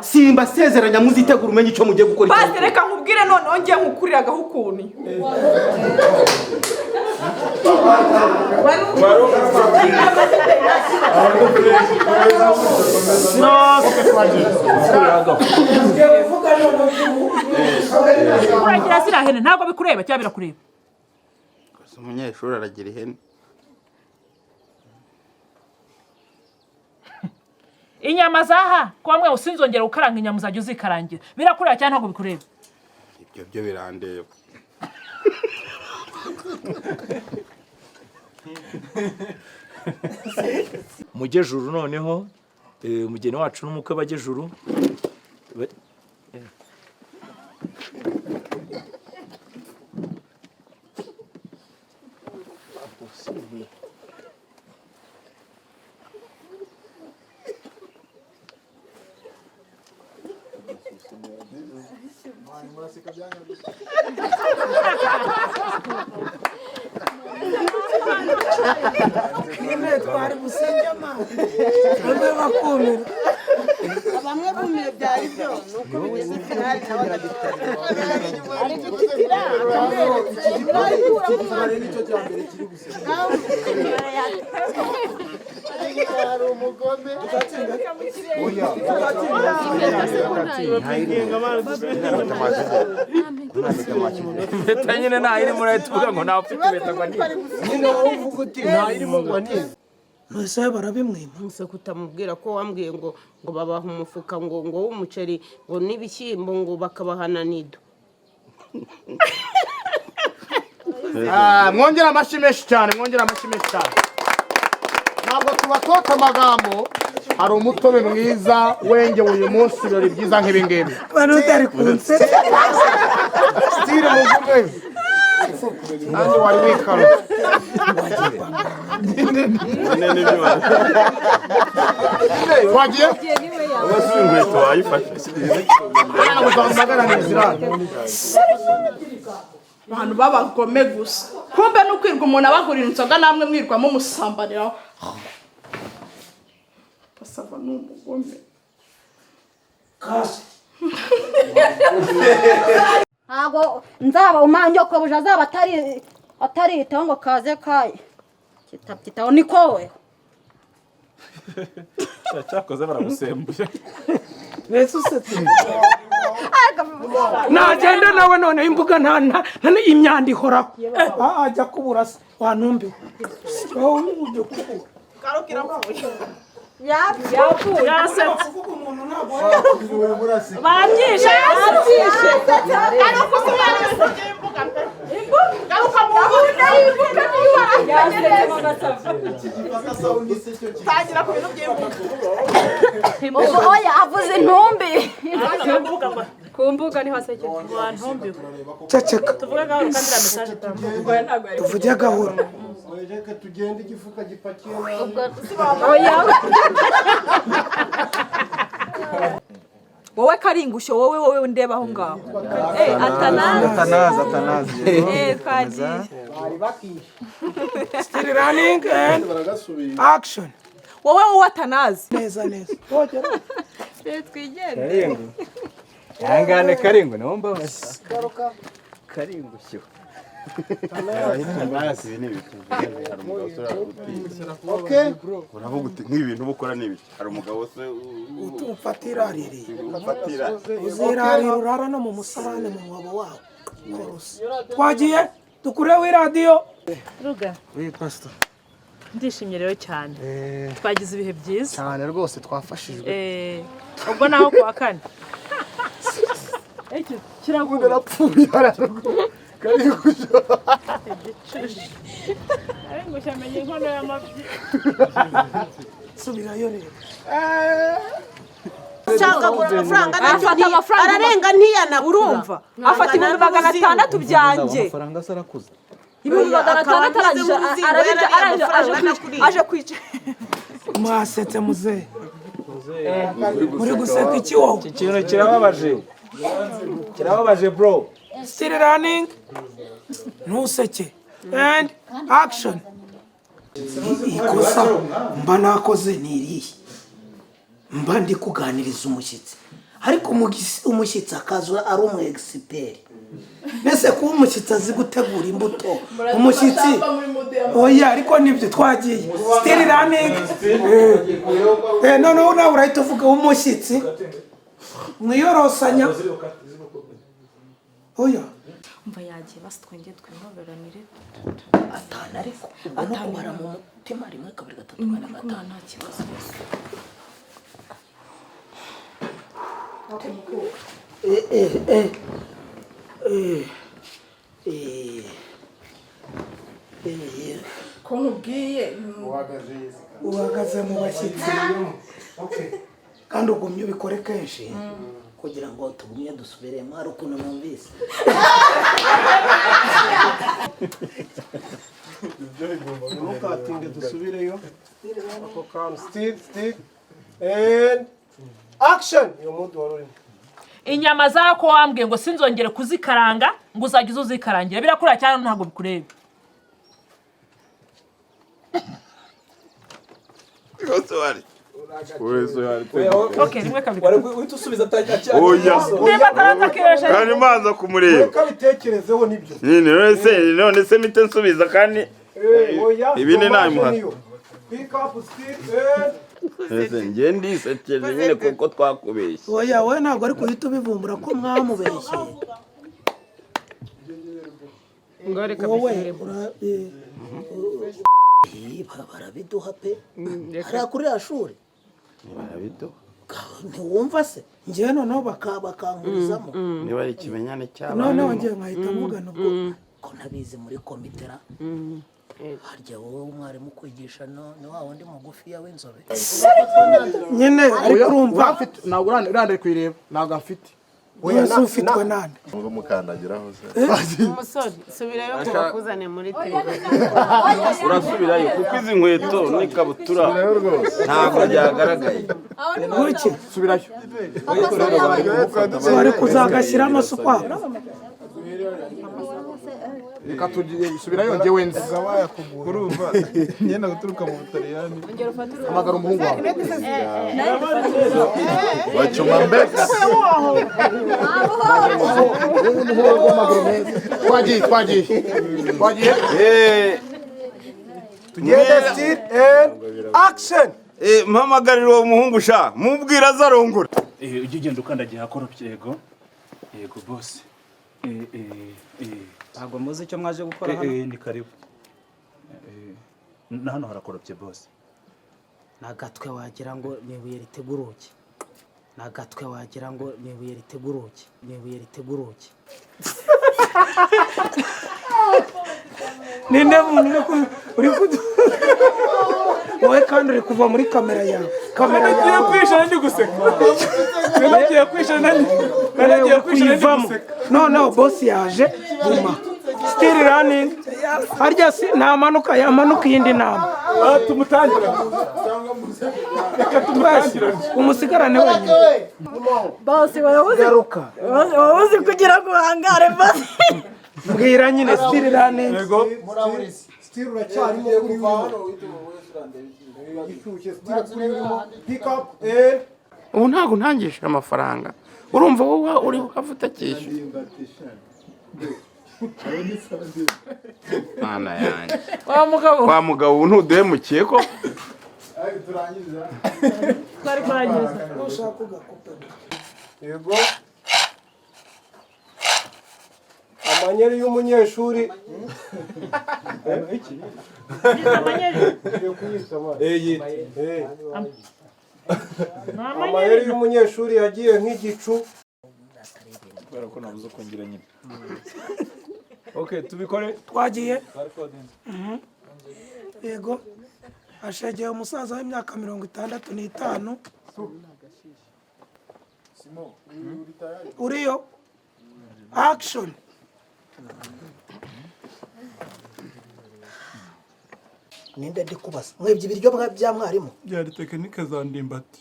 Simba sezeranya muzitegura umenye icyo mugiye gukora. Basi reka nkubwire none ongeye nkukurira gahukuni. Uragira zira hene ntabwo bikureba cyangwa birakureba. Umunyeshuri aragira ihene. Inyama zaha kwa mwe usinzongera ukaranga inyama zajya uzikarangira. Birakureba cyane ntabwo bikureba. Ibyo byo birandeba. Mujejuru noneho umugeni wacu n'umukwe bagejuru. Twari gusengama bamwe bakumira bamwe kumira byari byo nuko bigeze finali ari gutitira ari nicyo cyambere kiri gusenga ari umugome oya Betanyine na iri muri tuvuga ngo nta ufite betagwa ni. Nyine uvuga uti nta irimo ngo ni. Mwese barabimwima. Nse kutamubwira ko wambwiye ngo babaha umufuka ngo w'umuceri ngo n'ibishyimbo ngo bakabahana nido. Mwongera amashyi menshi cyane, mwongera amashyi menshi cyane. Ntabwo tubatota amagambo, hari umutobe mwiza wengewe uyu munsi birori byiza nk'ibi ngibi. Bano utari kunse. Stile muvuge. Nanjye wari wikaro. Wagiye? Abasuye inkweto wayifashe. Abantu babagome gusa. Kumbe no kwirwa umuntu abagurira inzoga namwe mwirwamo musambanira. Pasava n'umugome. Kasi. Ntago nzaba umanje ko buja zaba atari itongo kaze kaye. Kitapkitaho nikowe. Cyakoze baragusembuye. Yesu setse. Nagenda nawe none imbuga nta imyanda ihora. Ajya kuburasa wantumbi. Wowe uje kuko. Karukira mvuye. Yapfuye yarasetse. Burasi. Babyishe. Ariko kubera imbuga. Garuka mu Tagira ku bintu by'imbuga. Oya avuze intumbi. Kumbuga ni hasekeje. Wantumbi. Ceceka. Tuvuga gaho kandira message tambuga ntago ari. Tuvuge gahoro. Reka tugende igifuka gipakiye. Oya. Wowe karingusho wowe ndeba aho ngaho. Atanazi. Twagiye. Still running and action. Wowe atanazi. Neza. Twigende. Hangane karingo nomba wese. Karingo cyo. Atanazi ni ibintu hari umugabo usura gutiza. Okay. Uravuga uti nk'ibintu bukora ni ibiki. Hari umugabo se Ufatira riri. ufatira. Uzirari urara no mu musarane mu mwobo wawe. Twagiye dukureho radio. Ruga. Oui, pastor. Ndishimye rero cyane. Twagize ibihe byiza. Cyane rwose twafashijwe. Ubwo naho kwa kane. Kiraguye rapfuye hararugo. Karigusho. Ngo cyamenye inkono y'amabyi. Subirayo rero. Shaka gura amafaranga Afata amafaranga ararenga ntiyana urumva. Afata 600 byanjye. Amafaranga sarakuze. 600 aje kwica. Mwasetse muze. uri guseka iki wowe? iki kintu kirababaje bro. Still running, ntuseke and action. Ikosa mba nakoze ni irihe? Mba ndi kuganiriza umushyitsi ariko umushyitsi akaza ari umu expert. Nese kuba umushyitsi azi gutegura imbuto umushyitsi oya ariko nibyo twagiye still running. Noneho nawe urahita uvuga umushyitsi mwiyorosanya oya mva yagiye basi twongeye twihoberanire atana ariko ubona ko bara mu mutima rimwe kabiri gatatu kane gatanu nta kibazo ko nkubwiye uhagaze mu bashyitsi kandi ugumye ubikore kenshi kugira ngo tugumye dusubiremo hari ukuntu numvise ntukatinge dusubireyo ako kantu still and action iyo mudu wari urimo inyama zako wambwiye ngo sinzongere kuzikaranga ngo uzajye uzikarangira birakurira cyane ntabwo bikureba. Okay, rimwe kabiri. Uhita usubiza oya Niba ataratakesha kandi manza kumureba kabitekerezeho nibyo none se mite nsubiza kandi ibindi nabimuha pick up still ese ngiye ndisekeje nyine kuko twakubeshye oya wowe ntabwo ari kuhita ubivumbura ko mwamubeshye ngo reka wowe barabiduha pe hariya kuri ya shuri barabiduha ntiwumva se njyewe noneho bakangurizamo niba ari ikimenyane cyabo noneho njyewe nkahita mugana ubwo ko ntabizi muri komitera harya wowe umwarimu kwigisha ni wa wundi mugufiya w'inzobe nyine ariko urumva ntabwo urandari kuyireba ntabwo afite wese ufitwe nande ngo mukandagiraho se umusore subirayo kubakuzane muri televiziyo urasubirayo kuko izi nkweto n'ikabutura ntabwo byagaragaye iki subirayo bari kuzagashyira amasuka reka subirayo njyewe nzi urumva ngenda guturuka mu Butaliyani hamagara umuhungu wawe wacuma mbese twagiye tugende still and action mpamagarira uwo muhungu sha mubwira azarongora ujye ugenda ukandagiye hakoropye yego boss ntabwo muzi icyo mwaje gukora hano ni karibu na hano harakoropye boss nagatwe wagira ngo ni ibuye riteguruke nagatwe wagira ngo ni ibuye riteguruke ninde muntu uri wowe kandi uri kuva muri kamera yawe nagiye kwishana ndi guseka nagiye kwishana ndi guseka noneho boss yaje guma still running harya si nta manuka yamanuka iyindi nama tumutangira reka tumubasire umusigarane wenyine bose wabuze kugira ngo uhangare bose mbwira nyine still running still uracyarimo kuri pick up ubu ntabwo ntangishije amafaranga urumva wowe uri hafuta cyishyuye mwana yanjye wa mugabo ubu ntuduhemukiye ko twari kurangiza yego amanyeri y'umunyeshuri amayeri y'umunyeshuri yagiye nk'igicu kubera ko nabuze kongera nyine okay tubikore twagiye yego ashegeye umusaza w'imyaka 65 uriyo action ninde ndi kubaza mwebye ibiryo bya mwarimu byari tekinike za ndimbati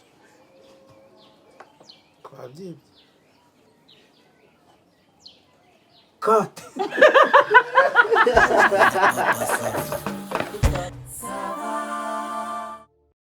twabyibye kate